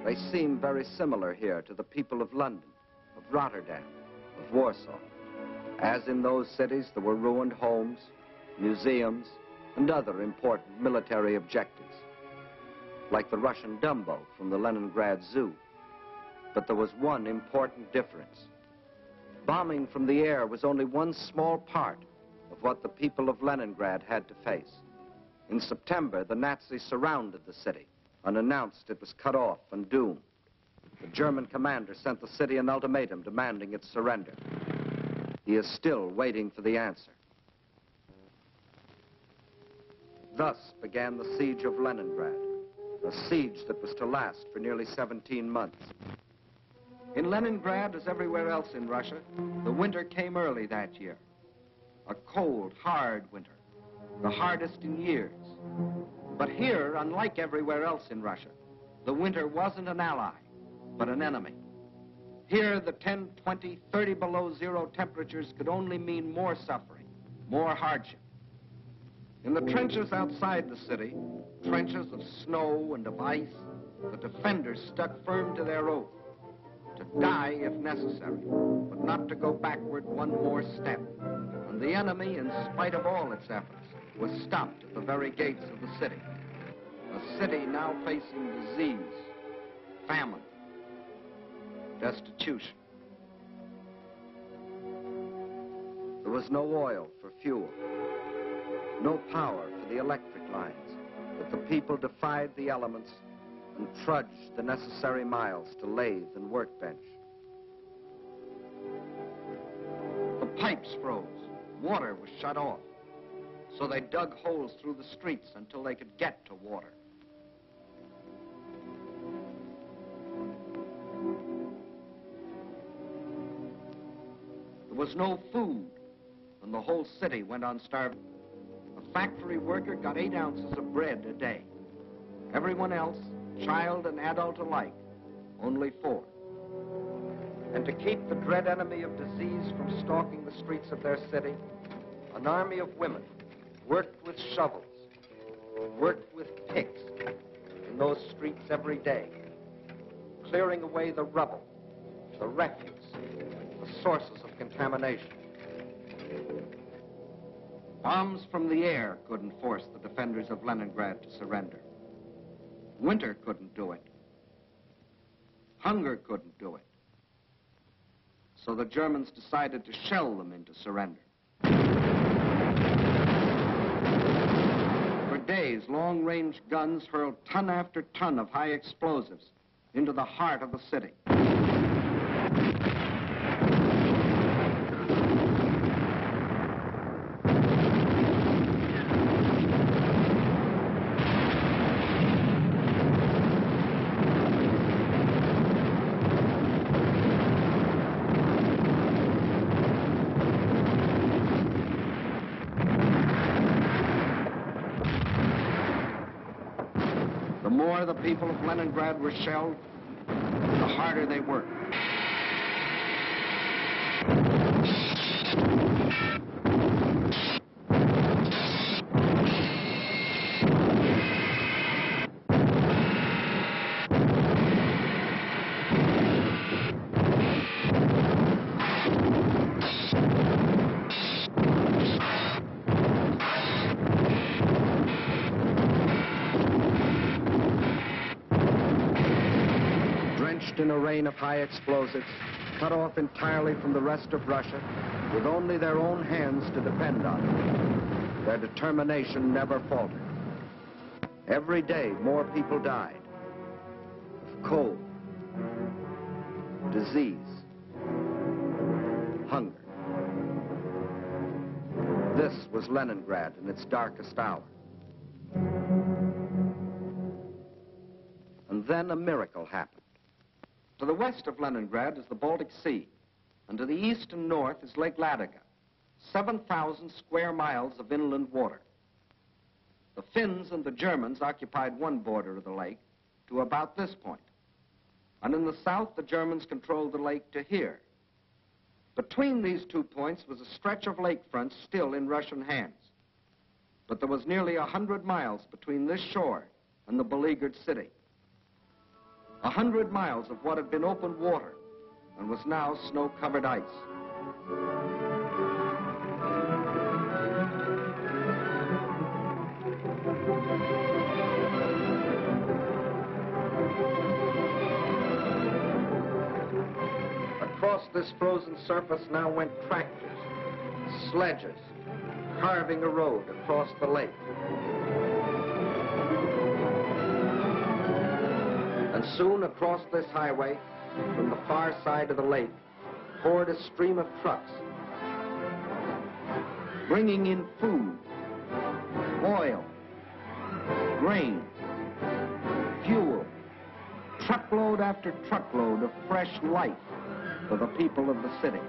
They seem very similar here to the people of London, of Rotterdam, of Warsaw. As in those cities, there were ruined homes, museums, and other important military objectives, like the Russian Dumbo from the Leningrad Zoo. But there was one important difference. Bombing from the air was only one small part of what the people of Leningrad had to face. In September, the Nazis surrounded the city and announced it was cut off and doomed. The German commander sent the city an ultimatum demanding its surrender. He is still waiting for the answer. Thus began the siege of Leningrad, a siege that was to last for nearly 17 months. In Leningrad, as everywhere else in Russia, the winter came early that year. A cold, hard winter, the hardest in years. But here, unlike everywhere else in Russia, the winter wasn't an ally, but an enemy. Here, the 10, 20, 30 below zero temperatures could only mean more suffering, more hardship. In the trenches outside the city, trenches of snow and of ice, the defenders stuck firm to their oath, to die if necessary, but not to go backward one more step. And the enemy, in spite of all its efforts, was stopped at the very gates of the city. A city now facing disease, famine, destitution. There was no oil for fuel, no power for the electric lines, but the people defied the elements and trudged the necessary miles to lathe and workbench. The pipes froze, water was shut off, so they dug holes through the streets until they could get to water. There was no food, and the whole city went on starving. A factory worker got 8 ounces of bread a day. Everyone else, child and adult alike, only 4. And to keep the dread enemy of disease from stalking the streets of their city, an army of women worked with shovels, worked with picks in those streets every day, clearing away the rubble, the refuse, the sources of contamination. Bombs from the air couldn't force the defenders of Leningrad to surrender. Winter couldn't do it. Hunger couldn't do it. So the Germans decided to shell them into surrender. For days, long-range guns hurled ton after ton of high explosives into the heart of the city. The more the people of Leningrad were shelled, the harder they worked. In a rain of high explosives, cut off entirely from the rest of Russia, with only their own hands to depend on, their determination never faltered. Every day, more people died of cold, disease, hunger. This was Leningrad in its darkest hour. And then a miracle happened. To the west of Leningrad is the Baltic Sea, and to the east and north is Lake Ladoga, 7,000 square miles of inland water. The Finns and the Germans occupied one border of the lake to about this point, and in the south the Germans controlled the lake to here. Between these 2 points was a stretch of lakefront still in Russian hands, but there was nearly 100 miles between this shore and the beleaguered city. 100 miles of what had been open water and was now snow-covered ice. Across this frozen surface now went tractors, sledges, carving a road across the lake. And soon across this highway, from the far side of the lake, poured a stream of trucks, bringing in food, oil, grain, fuel, truckload after truckload of fresh life for the people of the city.